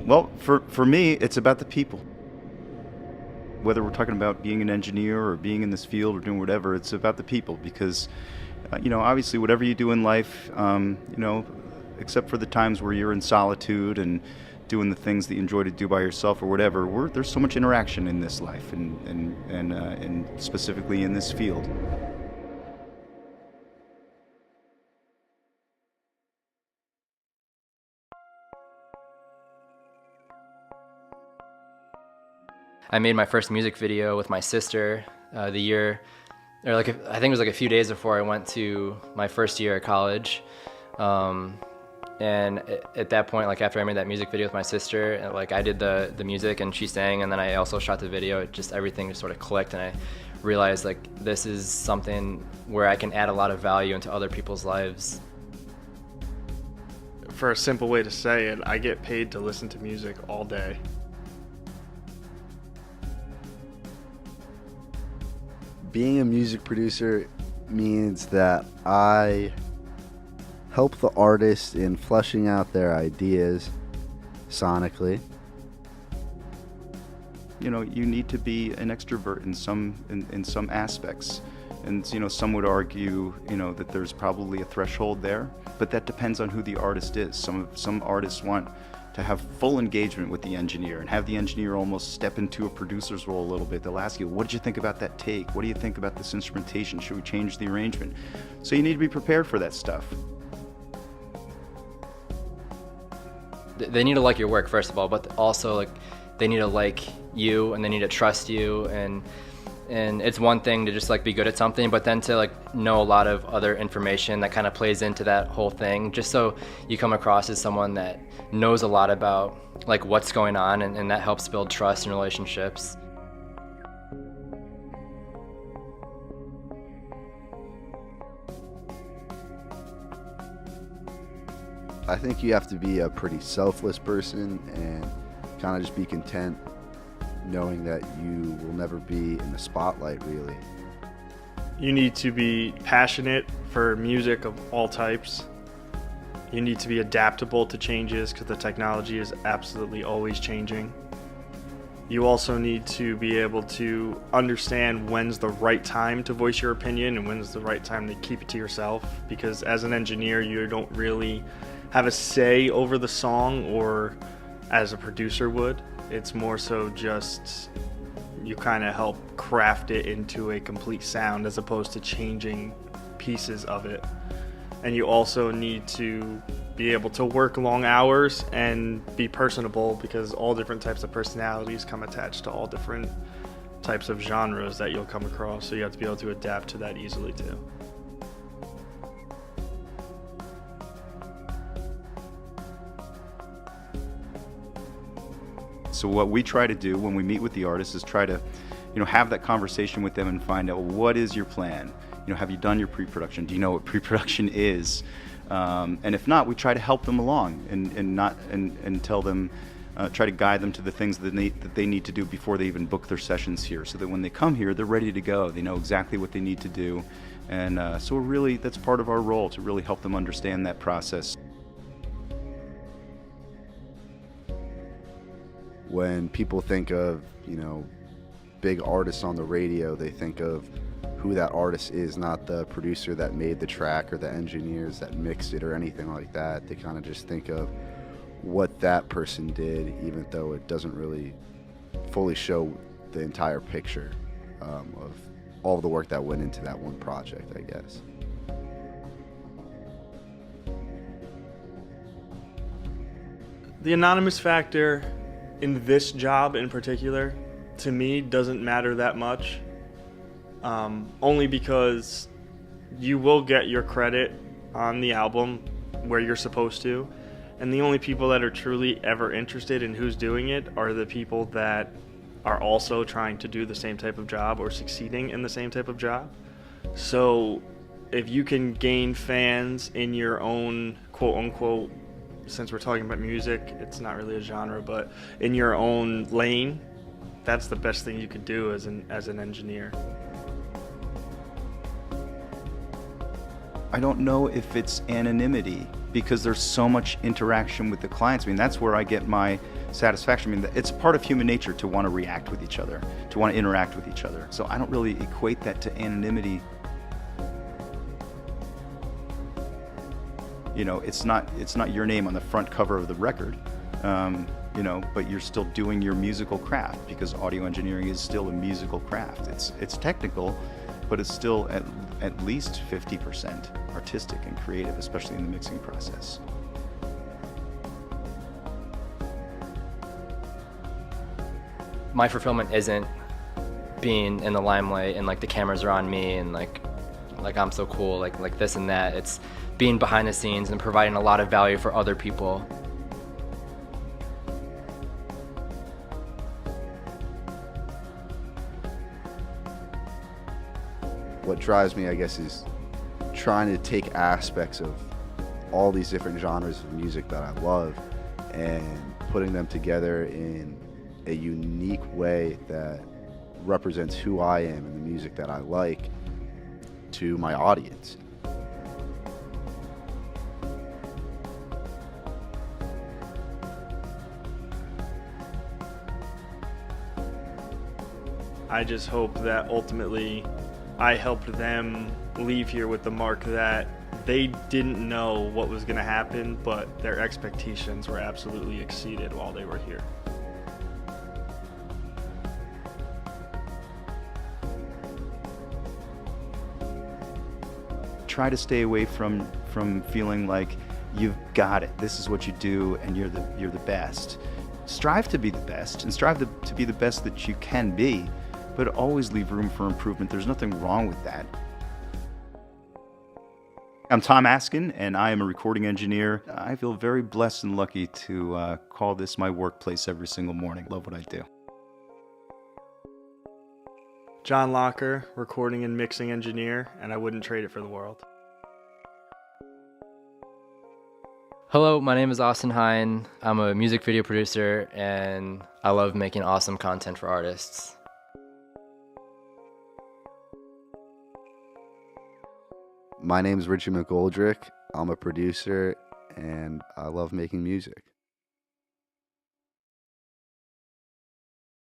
Well, for me, it's about the people. Whether we're talking about being an engineer or being in this field or doing whatever, it's about the people because, obviously, whatever you do in life, except for the times where you're in solitude and doing the things that you enjoy to do by yourself or whatever, there's so much interaction in this life and specifically in this field. I made my first music video with my sister the year, or I think it was like a few days before I went to my first year at college. And at that point, like after I made that music video with my sister, like I did the music and she sang, and then I also shot the video. Everything just sort of clicked, and I realized like this is something where I can add a lot of value into other people's lives. For a simple way to say it, I get paid to listen to music all day. Being a music producer means that I help the artist in fleshing out their ideas sonically. You need to be an extrovert in some aspects, and some would argue that there's probably a threshold there, but that depends on who the artist is. Some artists want to have full engagement with the engineer and have the engineer almost step into a producer's role a little bit. They'll ask you, what did you think about that take? What do you think about this instrumentation? Should we change the arrangement? So you need to be prepared for that stuff. They need to like your work, first of all, but also like they need to like you and they need to trust you, and it's one thing to just like be good at something, but then to like know a lot of other information that kind of plays into that whole thing, just so you come across as someone that knows a lot about like what's going on, and that helps build trust and relationships. I think you have to be a pretty selfless person and kind of just be content knowing that you will never be in the spotlight, really. You need to be passionate for music of all types. You need to be adaptable to changes because the technology is absolutely always changing. You also need to be able to understand when's the right time to voice your opinion and when's the right time to keep it to yourself, because as an engineer you don't really have a say over the song or as a producer would. It's more so just you kind of help craft it into a complete sound as opposed to changing pieces of it. And you also need to be able to work long hours and be personable, because all different types of personalities come attached to all different types of genres that you'll come across, so you have to be able to adapt to that easily too. So what we try to do when we meet with the artists is try to, have that conversation with them and find out, well, what is your plan? Have you done your pre-production? Do you know what pre-production is? And if not, we try to help them along and tell them, try to guide them to the things that they need to do before they even book their sessions here, so that when they come here, they're ready to go. They know exactly what they need to do. And so that's part of our role, to really help them understand that process. When people think of, big artists on the radio, they think of who that artist is, not the producer that made the track or the engineers that mixed it or anything like that. They kind of just think of what that person did, even though it doesn't really fully show the entire picture of all the work that went into that one project, I guess. The anonymous factor in this job in particular, to me, doesn't matter that much. Only because you will get your credit on the album where you're supposed to, and the only people that are truly ever interested in who's doing it are the people that are also trying to do the same type of job or succeeding in the same type of job. So if you can gain fans in your own quote-unquote, since we're talking about music, it's not really a genre, but in your own lane, that's the best thing you could do as an engineer. I don't know if it's anonymity because there's so much interaction with the clients. I mean, that's where I get my satisfaction. I mean, it's part of human nature to want to react with each other, to want to interact with each other. So I don't really equate that to anonymity. You know, it's not your name on the front cover of the record, you know, but you're still doing your musical craft, because audio engineering is still a musical craft. It's technical, but it's still at least 50% artistic and creative, especially in the mixing process. My fulfillment isn't being in the limelight and like the cameras are on me and like I'm so cool, like this and that. It's being behind the scenes and providing a lot of value for other people. What drives me, I guess, is trying to take aspects of all these different genres of music that I love and putting them together in a unique way that represents who I am and the music that I like to my audience. I just hope that ultimately I helped them leave here with the mark that they didn't know what was going to happen, but their expectations were absolutely exceeded while they were here. Try to stay away from feeling like you've got it, this is what you do, and you're the best. Strive to be the best, and strive to be the best that you can be, but always leave room for improvement. There's nothing wrong with that. I'm Tom Askin, and I am a recording engineer. I feel very blessed and lucky to call this my workplace every single morning. Love what I do. John Locker, recording and mixing engineer, and I wouldn't trade it for the world. Hello, my name is Austin Hine. I'm a music video producer and I love making awesome content for artists. My name's Richie McGoldrick. I'm a producer and I love making music.